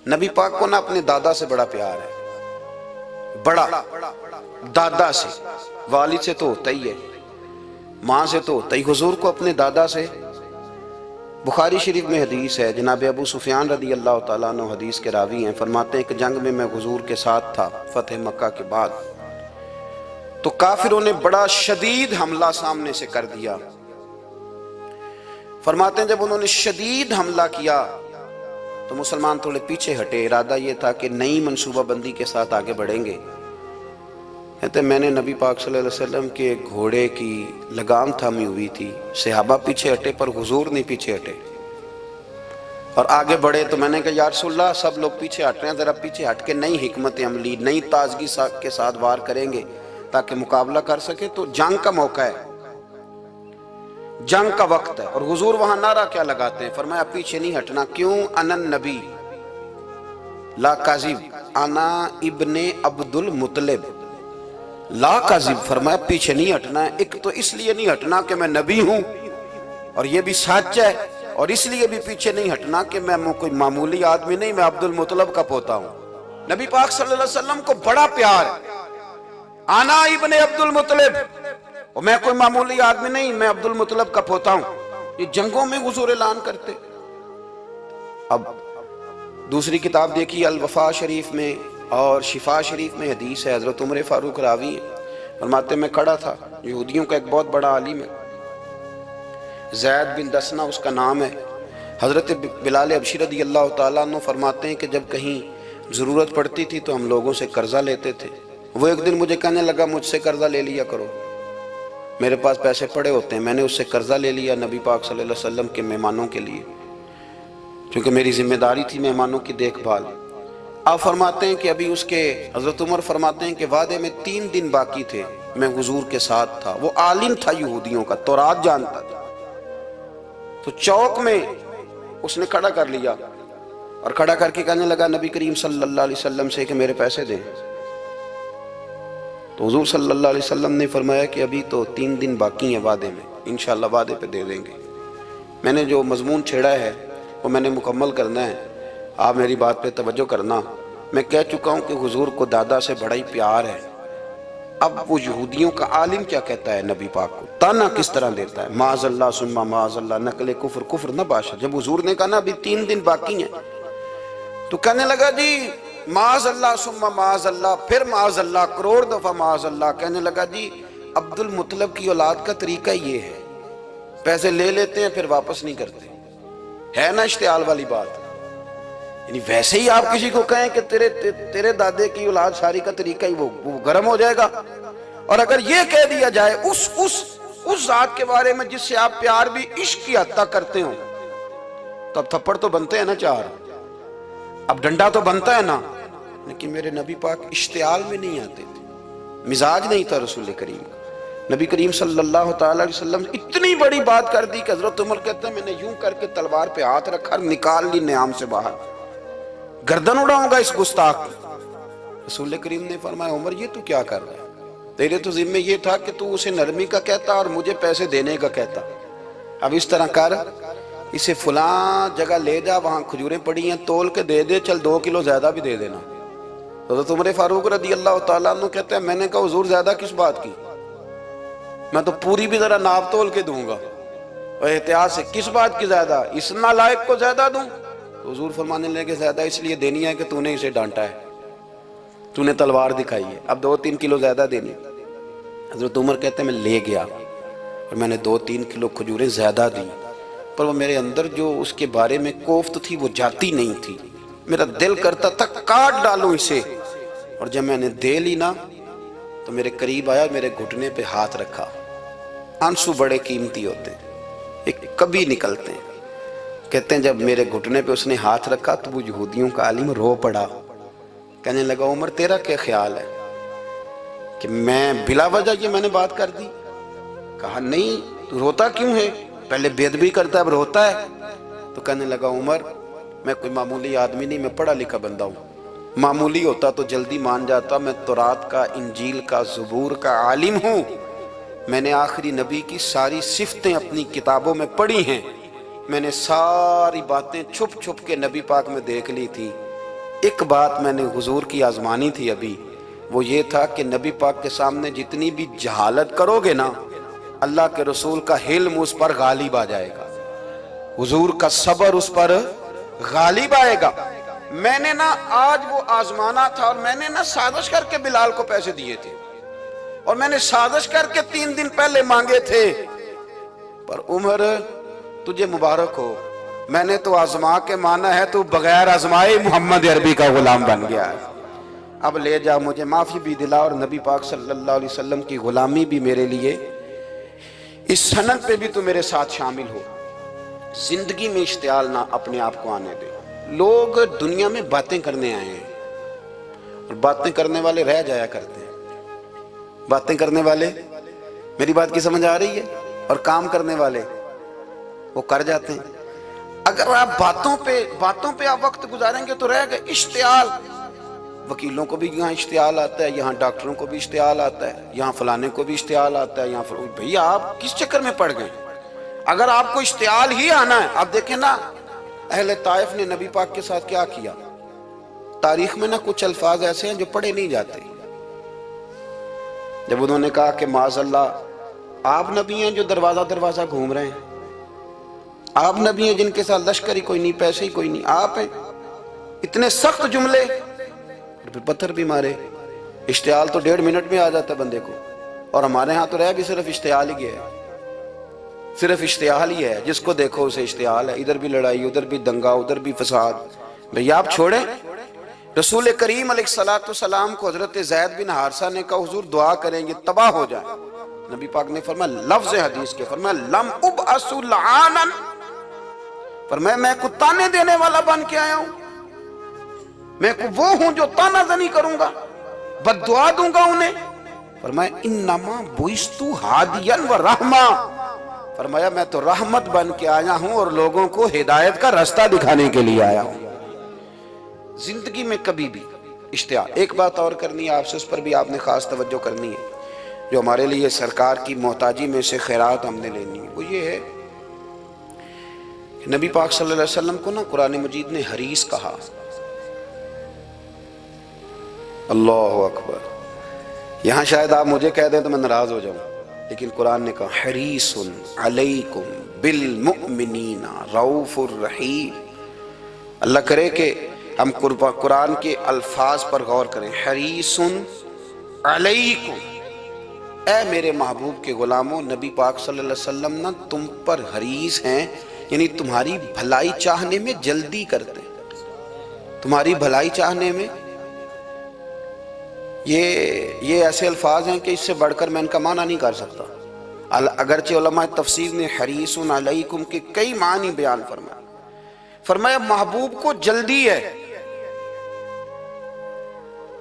نبی پاک کو نا اپنے دادا سے بڑا پیار ہے، بڑا دادا سے، والد سے تو ہوتا ہی ہے، ماں سے تو ہوتا ہی، حضور کو اپنے دادا سے۔ بخاری شریف میں حدیث ہے، جناب ابو سفیان رضی اللہ تعالیٰ عنہ حدیث کے راوی ہیں، فرماتے ہیں کہ جنگ میں حضور کے ساتھ تھا فتح مکہ کے بعد، تو کافروں نے بڑا شدید حملہ سامنے سے کر دیا۔ فرماتے ہیں جب انہوں نے شدید حملہ کیا تو مسلمان تھوڑے پیچھے ہٹے، ارادہ یہ تھا کہ نئی منصوبہ بندی کے ساتھ آگے بڑھیں گے۔ کہتے ہیں میں نے نبی پاک صلی اللہ علیہ وسلم کے گھوڑے کی لگام تھامی ہوئی تھی، صحابہ پیچھے ہٹے پر حضور نہیں پیچھے ہٹے اور آگے بڑھے، تو میں نے کہا یا رسول اللہ سب لوگ پیچھے ہٹ رہے ہیں، ذرا پیچھے ہٹ کے نئی حکمت عملی، نئی تازگی کے ساتھ وار کریں گے تاکہ مقابلہ کر سکے، تو جنگ کا موقع ہے، جنگ کا وقت ہے۔ اور حضور وہاں نعرہ کیا لگاتے ہیں؟ فرمایا پیچھے نہیں ہٹنا، کیوں؟ انا النبی لا کاذب، انا ابن عبد المطلب لا کاذب، فرمایا پیچھے نہیں ہٹنا ہے، ایک تو اس لیے نہیں ہٹنا کہ میں نبی ہوں اور یہ بھی سچ ہے، اور اس لیے بھی پیچھے نہیں ہٹنا کہ میں کوئی معمولی آدمی نہیں، میں عبد المطلب کا پوتا ہوں۔ نبی پاک صلی اللہ علیہ وسلم کو بڑا پیار ہے، انا ابن عبد المطلب، اور میں کوئی معمولی آدمی نہیں، میں عبد المطلب کا پوتا ہوں۔ یہ جنگوں میں حضور اعلان کرتے۔ اب دوسری کتاب دیکھی الوفا شریف میں اور شفا شریف میں حدیث ہے، حضرت عمر فاروق راوی ہیں، فرماتے میں کھڑا تھا، یہودیوں کا ایک بہت بڑا عالم ہے، زید بن دسنہ اس کا نام ہے، حضرت بلال حبشی رضی اللہ تعالیٰ عنہ فرماتے ہیں کہ جب کہیں ضرورت پڑتی تھی تو ہم لوگوں سے قرضہ لیتے تھے۔ وہ ایک دن مجھے کہنے لگا مجھ سے قرضہ لے لیا کرو، میرے پاس پیسے پڑے ہوتے ہیں۔ میں نے اس سے قرضہ لے لیا نبی پاک صلی اللہ علیہ وسلم کے مہمانوں کے لیے، کیونکہ میری ذمہ داری تھی مہمانوں کی دیکھ بھال۔ آپ فرماتے ہیں کہ ابھی اس کے حضرت عمر فرماتے ہیں کہ وعدے میں 3 دن باقی تھے، میں حضور کے ساتھ تھا، وہ عالم تھا یہودیوں کا، تورات جانتا تھا، تو چوک میں اس نے کھڑا کر لیا اور کھڑا کر کے کہنے لگا نبی کریم صلی اللہ علیہ وسلم سے کہ میرے پیسے دیں۔ تو حضور صلی اللہ علیہ وسلم نے فرمایا کہ ابھی تو 3 دن باقی ہیں وعدے میں، انشاءاللہ وعدے پہ دے دیں گے۔ میں نے جو مضمون چھیڑا ہے وہ میں نے مکمل کرنا ہے، آپ میری بات پہ توجہ کرنا۔ میں کہہ چکا ہوں کہ حضور کو دادا سے بڑا ہی پیار ہے۔ اب وہ یہودیوں کا عالم کیا کہتا ہے نبی پاک کو، تانا کس طرح دیتا ہے، معاذ اللہ ثم معاذ اللہ، نقل کفر کفر نہ باشا۔ جب حضور نے کہا نا ابھی 3 دن باقی ہیں، تو کہنے لگا جی معاذ اللہ ثم معاذ اللہ، پھر معاذ اللہ، کروڑ دفعہ معاذ اللہ۔ کہنے لگا جی عبد المطلب کی اولاد کا طریقہ یہ ہے، پیسے لے لیتے ہیں پھر واپس نہیں کرتے، ہے نا اشتعال والی بات۔ یعنی ویسے ہی آپ کسی کو کہیں کہ تیرے دادے کی اولاد شاری کا طریقہ ہی وہ گرم ہو جائے گا، اور اگر یہ کہہ دیا جائے اس ذات کے بارے میں جس سے آپ پیار بھی عشق کی حد تک کرتے ہوں، تو اب تھپڑ تو بنتے ہیں نا 4، اب ڈنڈا تو بنتا ہے نا۔ لیکن میرے نبی پاک اشتعال میں نہیں آتے تھے، مزاج نہیں تھا رسول کریم کا۔ نبی کریم صلی اللہ تعالیٰ علیہ وسلم اتنی بڑی بات کر دی کہ حضرت عمر کہتے ہیں میں نے یوں کر کے تلوار پہ ہاتھ رکھا، نکال لی نیام سے باہر، گردن اڑاؤں گا اس گستاخ کی۔ رسول کریم نے فرمایا عمر یہ تو کیا کر رہا ہے، تیرے تو ذمہ یہ تھا کہ تو اسے نرمی کا کہتا اور مجھے پیسے دینے کا کہتا، اب اس طرح کر، اسے فلاں جگہ لے جا، وہاں کھجوریں پڑی ہیں تول کے دے دے، چل 2 کلو زیادہ بھی دے دینا۔ حضرت عمر فاروق رضی اللہ تعالیٰ عنہ کہتے ہیں میں نے کہا حضور زیادہ کس بات کی، میں تو پوری بھی ذرا ناپ تول کے دوں گا، اور احتیاط سے، کس بات کی زیادہ، اس نالائق کو زیادہ دوں؟ تو حضور فرمانے لگے زیادہ اس لیے دینی ہے کہ تو نے اسے ڈانٹا ہے، تو نے تلوار دکھائی ہے، اب 2-3 کلو زیادہ دینی۔ حضرت عمر کہتے ہیں میں لے گیا اور میں نے 2-3 کلو کھجوریں زیادہ دی، پر وہ میرے اندر جو اس کے بارے میں کوفت تھی وہ جاتی نہیں تھی، میرا دل کرتا تھا کاٹ ڈالوں اسے، اور جب میں نے دے لی نا تو میرے قریب آیا، میرے گھٹنے پہ ہاتھ رکھا۔ آنسو بڑے قیمتی ہوتے ہیں، ایک کبھی نکلتے ہیں۔ کہتے ہیں جب میرے گھٹنے پہ اس نے ہاتھ رکھا تو وہ یہودیوں کا عالم رو پڑا، کہنے لگا عمر تیرا کیا خیال ہے کہ میں بلا وجہ یہ میں نے بات کر دی؟ کہا نہیں، تو روتا کیوں ہے، پہلے بے ادبی کرتا ہے اب روتا ہے۔ تو کہنے لگا عمر میں کوئی معمولی آدمی نہیں، میں پڑھا لکھا بندہ ہوں، معمولی ہوتا تو جلدی مان جاتا، میں تورات کا، انجیل کا، زبور کا عالم ہوں، میں نے آخری نبی کی ساری صفتیں اپنی کتابوں میں پڑھی ہیں، میں نے ساری باتیں چھپ چھپ کے نبی پاک میں دیکھ لی تھی، ایک بات میں نے حضور کی آزمانی تھی ابھی، وہ یہ تھا کہ نبی پاک کے سامنے جتنی بھی جہالت کرو گے نا، اللہ کے رسول کا حلم اس پر غالب آ جائے گا، حضور کا صبر اس پر غالب آئے گا۔ میں نے نا آج وہ آزمانا تھا، اور میں نے نا سازش کر کے بلال کو پیسے دیے تھے، اور میں نے سازش کر کے 3 دن پہلے مانگے تھے، پر عمر تجھے مبارک ہو، میں نے تو آزما کے مانا ہے، تو بغیر آزمائے محمد عربی کا غلام بن گیا ہے، اب لے جا، مجھے معافی بھی دلا، اور نبی پاک صلی اللہ علیہ وسلم کی غلامی بھی میرے لیے، اس سند پہ بھی تو میرے ساتھ شامل ہو۔ زندگی میں اشتعال نہ اپنے آپ کو آنے دے۔ لوگ دنیا میں باتیں کرنے آئے ہیں، اور باتیں کرنے والے رہ جایا کرتے ہیں، باتیں کرنے والے، میری بات کی سمجھ آ رہی ہے، اور کام کرنے والے وہ کر جاتے ہیں۔ اگر آپ باتوں پہ آپ وقت گزاریں گے تو رہ گئے۔ اشتعال، وکیلوں کو بھی یہاں اشتعال آتا ہے، یہاں ڈاکٹروں کو بھی اشتعال آتا ہے، یہاں فلانے کو بھی اشتعال آتا ہے، یہاں بھئی آپ کس چکر میں پڑ گئے؟ اگر آپ کو اشتعال ہی آنا ہے، آپ دیکھیں نا اہل طائف نے نبی پاک کے ساتھ کیا کیا۔ تاریخ میں نا کچھ الفاظ ایسے ہیں جو پڑھے نہیں جاتے۔ جب انہوں نے کہا کہ معاذ اللہ، آپ نبی ہیں جو دروازہ دروازہ گھوم رہے ہیں، آپ نبی ہیں جن کے ساتھ لشکر ہی کوئی نہیں، پیسے ہی کوئی نہیں، آپ ہیں، اتنے سخت جملے، پھر پتھر بھی مارے۔ اشتعال تو 1.5 منٹ میں آ جاتا ہے بندے کو، اور ہمارے ہاں تو رہ بھی صرف اشتعال ہی ہے، صرف اشتعال ہی ہے، جس کو دیکھو اسے اشتعال ہے، ادھر بھی لڑائی، ادھر بھی دنگا، ادھر بھی فساد۔ بھئی آپ چھوڑیں۔ رسول کریم علیہ السلام کو حضرت زید بن حارثہ نے کہا حضور دعا کریں گے تباہ ہو جائیں، نبی پاک نے فرمایا، لفظ حدیث کے فرمایا، لم ابعث لعانا، فرمایا میں کو تانے دینے والا بن کے آیا ہوں، میں کو وہ ہوں جو تانا زنی کروں گا، بد دعا دوں گا انہیں۔ فرمایا انما بعثت ہادیا و رحمہ، فرمایا میں تو رحمت بن کے آیا ہوں اور لوگوں کو ہدایت کا راستہ دکھانے کے لیے آیا ہوں۔ زندگی میں کبھی بھی اشتعال۔ ایک بات اور کرنی ہے آپ سے، اس پر بھی آپ نے خاص توجہ کرنی ہے، جو ہمارے لیے سرکار کی محتاجی میں سے خیرات ہم نے لینی ہے، وہ یہ ہے کہ نبی پاک صلی اللہ علیہ وسلم کو نا قرآن مجید نے حریص کہا۔ اللہ اکبر۔ یہاں شاید آپ مجھے کہہ دیں تو میں ناراض ہو جاؤں، لیکن قرآن نے کہا حریص علیکم بالمؤمنین رؤوف الرحیم۔ اللہ کرے کہ ہم قرآن کے الفاظ پر غور کریں۔ حریص علیکم، اے میرے محبوب کے غلاموں، نبی پاک صلی اللہ علیہ وسلم نا تم پر حریص ہیں، یعنی تمہاری بھلائی چاہنے میں جلدی کرتے ہیں، تمہاری بھلائی چاہنے میں۔ یہ ایسے الفاظ ہیں کہ اس سے بڑھ کر میں ان کا معنی نہیں کر سکتا، اگرچہ علماء تفسیر نے حریص علیکم کے کئی معنی بیان فرمایا محبوب کو جلدی ہے۔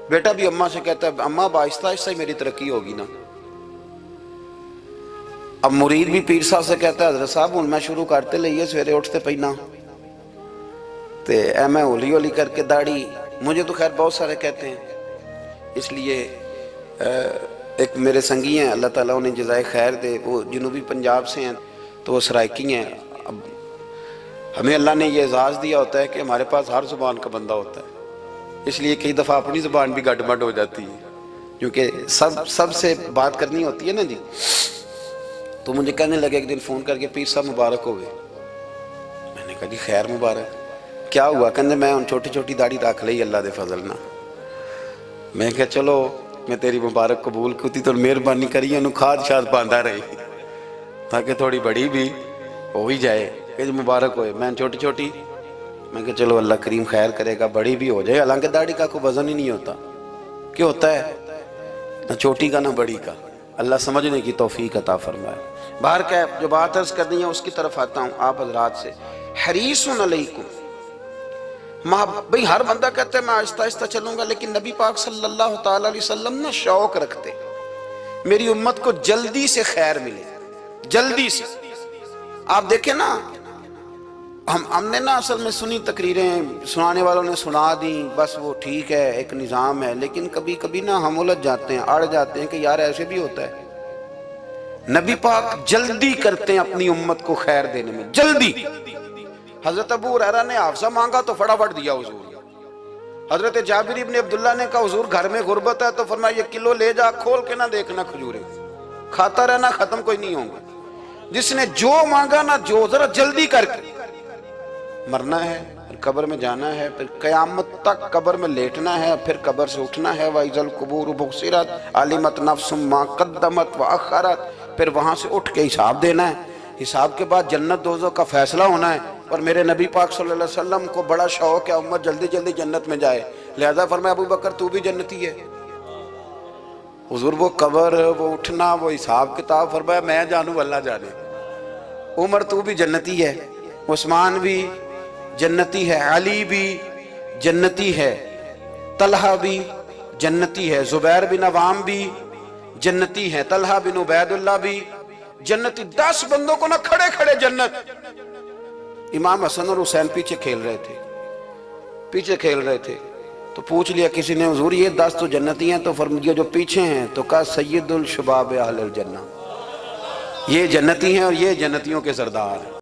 بیٹا بھی اماں سے کہتا ہے اماں آہستہ آہستہ ہی میری ترقی ہوگی نا۔ اب مرید بھی پیر صاحب سے کہتا ہے حضرت صاحب ہوں میں شروع کرتے لئیے سویرے اٹھتے پہنا تے اے میں ہولی ہولی کر کے داڑھی، مجھے تو خیر بہت سارے کہتے ہیں، اس لیے ایک میرے سنگی ہیں اللہ تعالیٰ انہیں جزائے خیر دے، وہ جنوبی پنجاب سے ہیں تو وہ سرائکی ہیں۔ اب ہمیں اللہ نے یہ اعزاز دیا ہوتا ہے کہ ہمارے پاس ہر زبان کا بندہ ہوتا ہے، اس لیے کئی دفعہ اپنی زبان بھی گڈ مڈ ہو جاتی ہے، کیونکہ سب سے بات کرنی ہوتی ہے نا جی۔ تو مجھے کہنے لگے ایک دن فون کر کے پیر صاحب مبارک ہو گئے۔ میں نے کہا جی خیر مبارک، کیا ہوا؟ کہنے میں ان چھوٹی چھوٹی داڑھی رکھ لئی اللہ دے فضل نہ۔ میں کہا چلو میں تیری مبارک قبول کیتی تو مہربانی کریے انہوں کھاد شاد باندھا رہی تاکہ تھوڑی بڑی بھی ہو ہی جائے کہ مبارک ہوئے۔ میں چھوٹی چھوٹی، میں کہا چلو اللہ کریم خیر کرے گا بڑی بھی ہو جائے، حالانکہ داڑھی کا کوئی وزن ہی نہیں ہوتا، کیوں ہوتا ہے نہ چھوٹی کا نہ بڑی کا، اللہ سمجھنے کی توفیق عطا فرمائے۔ باہر کا جو بات عرض کرنی ہے اس کی طرف آتا ہوں آپ حضرات سے۔ حریص علیکم، بھئی ہر بندہ کہتا ہے میں آہستہ آہستہ چلوں گا، لیکن نبی پاک صلی اللہ تعالیٰ علیہ وسلم نے شوق رکھتے میری امت کو جلدی سے خیر ملے، جلدی سے۔ آپ دیکھیں نا ہم نے نا اصل میں سنی تقریریں، سنانے والوں نے سنا دیں، بس وہ ٹھیک ہے ایک نظام ہے، لیکن کبھی کبھی نا ہم الجھ جاتے ہیں، اڑ جاتے ہیں کہ یار ایسے بھی ہوتا ہے۔ نبی پاک جلدی کرتے ہیں اپنی امت کو خیر دینے میں، جلدی۔ حضرت ابو ہریرہ نے حافظہ مانگا تو فٹافٹ دیا حضور، حضرت جابر ابن عبداللہ نے کہا حضور گھر میں غربت ہے، تو فرمایا یہ کلو لے جا، کھول کے نہ دیکھنا کھجوریں، کھاتا رہنا، ختم کوئی نہیں ہوگا۔ جس نے جو مانگا نہ جو، ذرا جلدی کر کے، مرنا ہے، پھر قبر میں جانا ہے، پھر قیامت تک قبر میں لیٹنا ہے، پھر قبر سے اٹھنا ہے۔ وَإِذَا الْقُبُورُ بُعْثِرَتْ عَلِمَتْ نَفْسٌ مَا قَدَّمَتْ وَأَخَّرَتْ، پھر وہاں سے اٹھ کے حساب دینا ہے۔ حساب کے بعد جنت دوزخ کا فیصلہ ہونا ہے۔ اور میرے نبی پاک صلی اللہ علیہ وسلم کو بڑا شوق ہے امت جلدی جلدی جنت میں جائے، لہذا فرمایا ابو بکر تو بھی جنتی ہے۔ حضور وہ قبر، وہ اٹھنا، وہ حساب کتاب، فرمایا میں جانوں اللہ جانے۔ عمر تو بھی جنتی ہے، عثمان بھی جنتی ہے، علی بھی جنتی ہے، طلحہ بھی جنتی ہے، زبیر بن عوام بھی جنتی ہے، طلحہ بن عبید اللہ بھی جنتی۔ 10 بندوں کو نہ کھڑے کھڑے جنت۔ امام حسن اور حسین پیچھے کھیل رہے تھے تو پوچھ لیا کسی نے حضور یہ 10 تو جنتی ہیں، تو فرمایا جو پیچھے ہیں، تو کہا سید الشباب اہل الجنہ، یہ جنتی ہیں اور یہ جنتیوں کے سردار ہیں۔